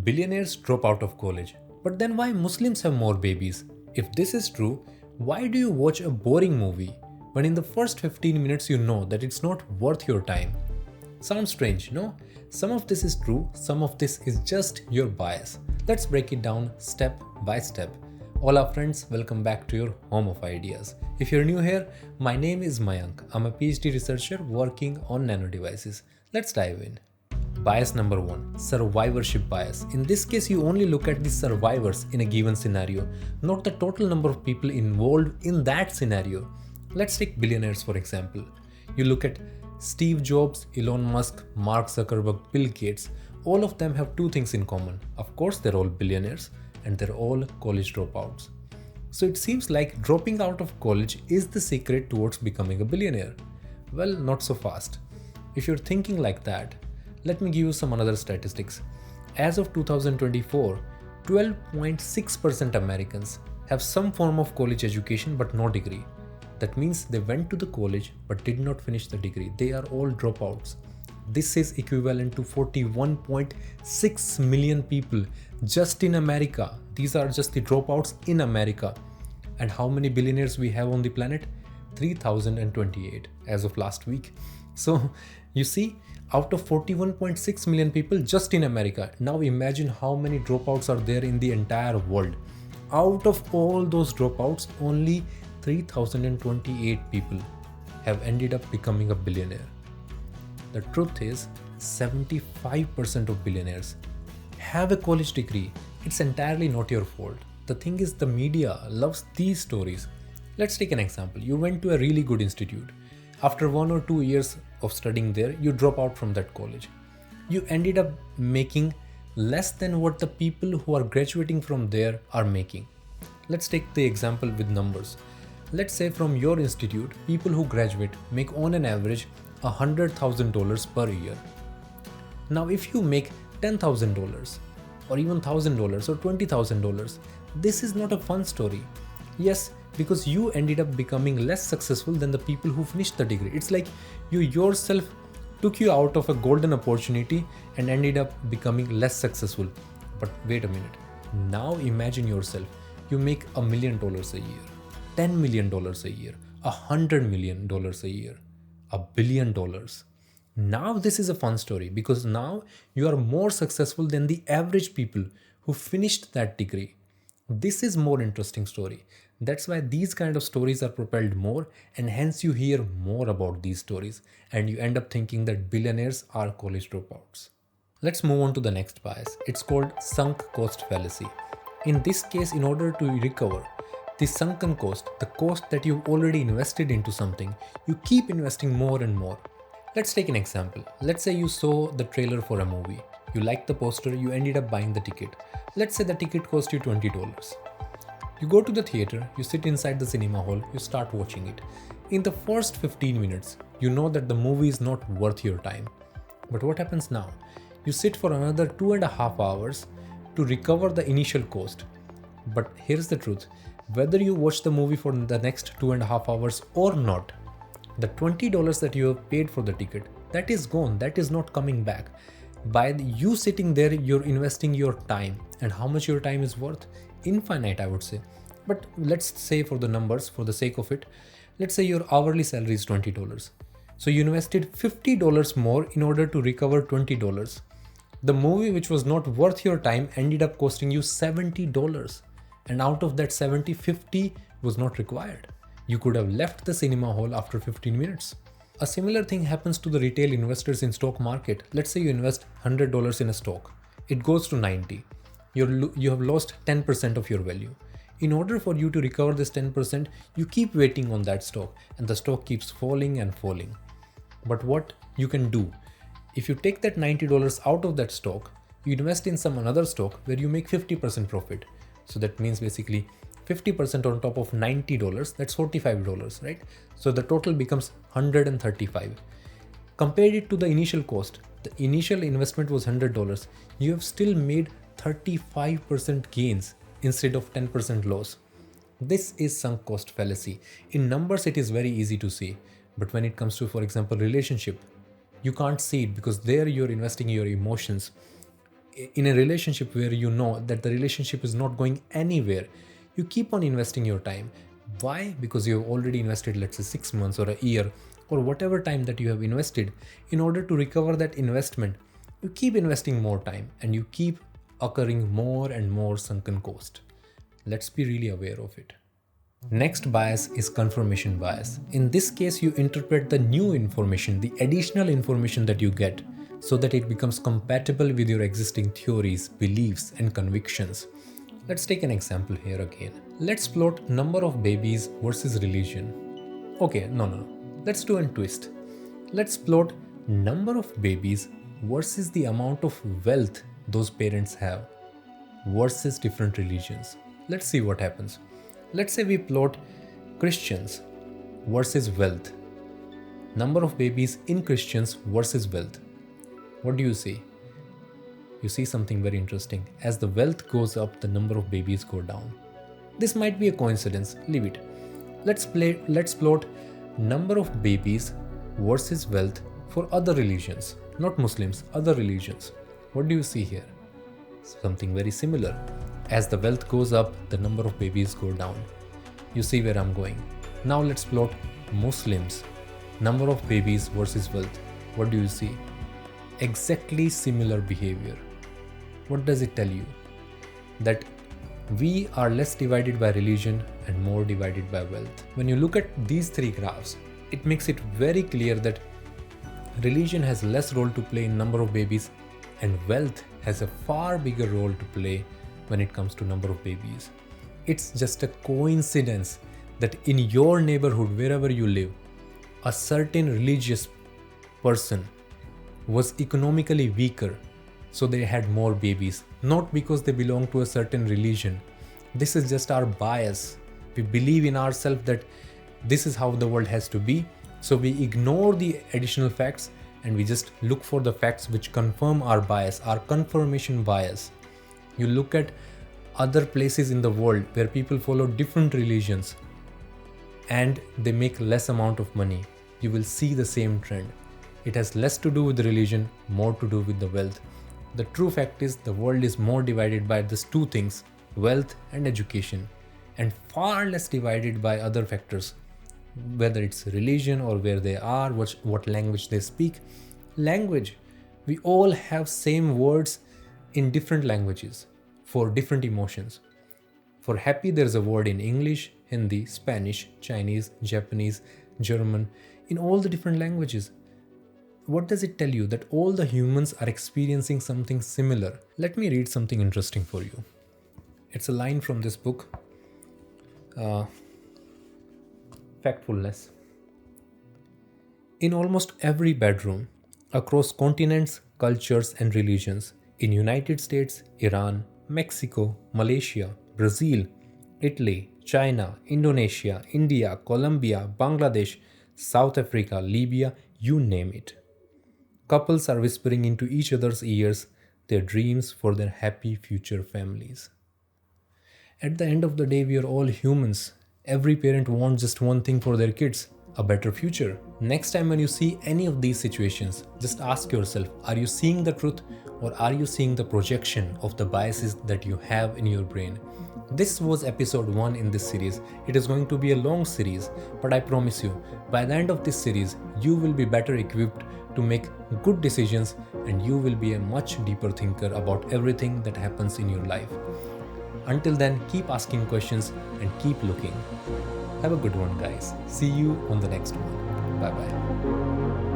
Billionaires drop out of college. But then why Muslims have more babies? If this is true, why do you watch a boring movie when in the first 15 minutes you know that it's not worth your time? Sounds strange, no? Some of this is true, some of this is just your bias. Let's break it down step by step. Hola friends, welcome back to your home of ideas. If you're new here, my name is Mayank. I'm a PhD researcher working on nano devices. Let's dive in. Bias number 1, survivorship bias. In this case, you only look at the survivors in a given scenario, not the total number of people involved in that scenario. Let's take billionaires for example. You look at Steve Jobs, Elon Musk, Mark Zuckerberg, Bill Gates. All of them have two things in common. Of course, they're all billionaires and they're all college dropouts. So it seems like dropping out of college is the secret towards becoming a billionaire. Well, not so fast. If you're thinking like that, let me give you some other statistics. As of 2024, 12.6% Americans have some form of college education but no degree. That means they went to the college but did not finish the degree. They are all dropouts. This is equivalent to 41.6 million people just in America. These are just the dropouts in America. And how many billionaires we have on the planet? 3028 as of last week. So you see, out of 41.6 million people just in America, now imagine how many dropouts are there in the entire world. Out of all those dropouts, only 3028 people have ended up becoming a billionaire. The truth is, 75% of billionaires have a college degree. It's entirely not your fault. The thing is, the media loves these stories. Let's take an example. You went to a really good institute. After 1 or 2 years of studying there, you drop out from that college. You ended up making less than what the people who are graduating from there are making. Let's take the example with numbers. Let's say from your institute, people who graduate make on an average $100,000 per year. Now, if you make $10,000 or even $1,000 or $20,000, this is not a fun story. Yes, because you ended up becoming less successful than the people who finished the degree. It's like you yourself took you out of a golden opportunity and ended up becoming less successful. But wait a minute. Now imagine yourself. You make $1 million a year, $10 million a year, $100 million a year, $1 billion. Now this is a fun story because now you are more successful than the average people who finished that degree. This is more interesting story. That's why these kind of stories are propelled more, and hence you hear more about these stories and you end up thinking that billionaires are college dropouts. Let's move on to the next bias. It's called sunk cost fallacy. In this case, in order to recover the sunken cost, the cost that you've already invested into something, you keep investing more and more. Let's take an example. Let's say you saw the trailer for a movie. You liked the poster, you ended up buying the ticket. Let's say the ticket cost you $20. You go to the theater, you sit inside the cinema hall, you start watching it. In the first 15 minutes, you know that the movie is not worth your time. But what happens now? You sit for another 2.5 hours to recover the initial cost. But here's the truth. Whether you watch the movie for the next 2.5 hours or not, the $20 that you have paid for the ticket, that is gone, that is not coming back. By you sitting there, you're investing your time. And how much your time is worth? Infinite, I would say. But let's say for the numbers, for the sake of it, let's say your hourly salary is $20. So you invested $50 more in order to recover $20. The movie which was not worth your time ended up costing you $70. And out of that 70, 50 was not required. You could have left the cinema hall after 15 minutes. A similar thing happens to the retail investors in stock market. Let's say you invest $100 in a stock. It goes to 90. You have lost 10% of your value. In order for you to recover this 10%, you keep waiting on that stock and the stock keeps falling and falling. But what you can do, if you take that $90 out of that stock, you invest in some another stock where you make 50% profit. So that means basically 50% on top of $90, that's $45, right? So the total becomes $135. Compare it to the initial cost. The initial investment was $100. You have still made 35% gains instead of 10% loss. This is sunk cost fallacy. In numbers, it is very easy to see. But when it comes to, for example, relationship, you can't see it because there you're investing your emotions. in a relationship where you know that the relationship is not going anywhere, you keep on investing your time. Why? Because you have already invested, let's say, 6 months or a year or whatever time that you have invested. In order to recover that investment, you keep investing more time and you keep occurring more and more sunken cost. Let's be really aware of it. Next bias is confirmation bias. In this case, you interpret the new information, the additional information that you get, so that it becomes compatible with your existing theories, beliefs, and convictions. Let's take an example here again. Let's plot number of babies versus religion. Okay, no. Let's do a twist. Let's plot number of babies versus the amount of wealth those parents have versus different religions. Let's see what happens. Let's say we plot Christians versus wealth. Number of babies in Christians versus wealth. What do you see? You see something very interesting. As the wealth goes up, the number of babies go down. This might be a coincidence. Leave it. Let's plot number of babies versus wealth for other religions, not Muslims, other religions. What do you see here? Something very similar. As the wealth goes up, the number of babies go down. You see where I'm going. Now let's plot Muslims, number of babies versus wealth. What do you see? Exactly similar behavior. What does it tell you? That we are less divided by religion and more divided by wealth. When you look at these three graphs, it makes it very clear that religion has less role to play in number of babies and wealth has a far bigger role to play when it comes to number of babies. It's just a coincidence that in your neighborhood, wherever you live, a certain religious person was economically weaker, so they had more babies, not because they belong to a certain religion. This is just our bias. We believe in ourselves that this is how the world has to be, so we ignore the additional facts and we just look for the facts which confirm our bias, our confirmation bias. You look at other places in the world where people follow different religions and they make less amount of money. You will see the same trend. It has less to do with religion, more to do with the wealth. The true fact is the world is more divided by these two things, wealth and education, and far less divided by other factors, whether it's religion or where they are, what language they speak. Language. We all have same words in different languages for different emotions. For happy, there's a word in English, Hindi, Spanish, Chinese, Japanese, German, in all the different languages. What does it tell you? That all the humans are experiencing something similar. Let me read something interesting for you. It's a line from this book, Factfulness. In almost every bedroom, across continents, cultures, and religions, in United States, Iran, Mexico, Malaysia, Brazil, Italy, China, Indonesia, India, Colombia, Bangladesh, South Africa, Libya, you name it. Couples are whispering into each other's ears their dreams for their happy future families. At the end of the day, we are all humans. Every parent wants just one thing for their kids, a better future. Next time when you see any of these situations, just ask yourself, are you seeing the truth or are you seeing the projection of the biases that you have in your brain? This was episode 1 in this series. It is going to be a long series, but I promise you, by the end of this series, you will be better equipped to make good decisions and you will be a much deeper thinker about everything that happens in your life. Until then, keep asking questions and keep looking. Have a good one, guys. See you on the next one. Bye bye.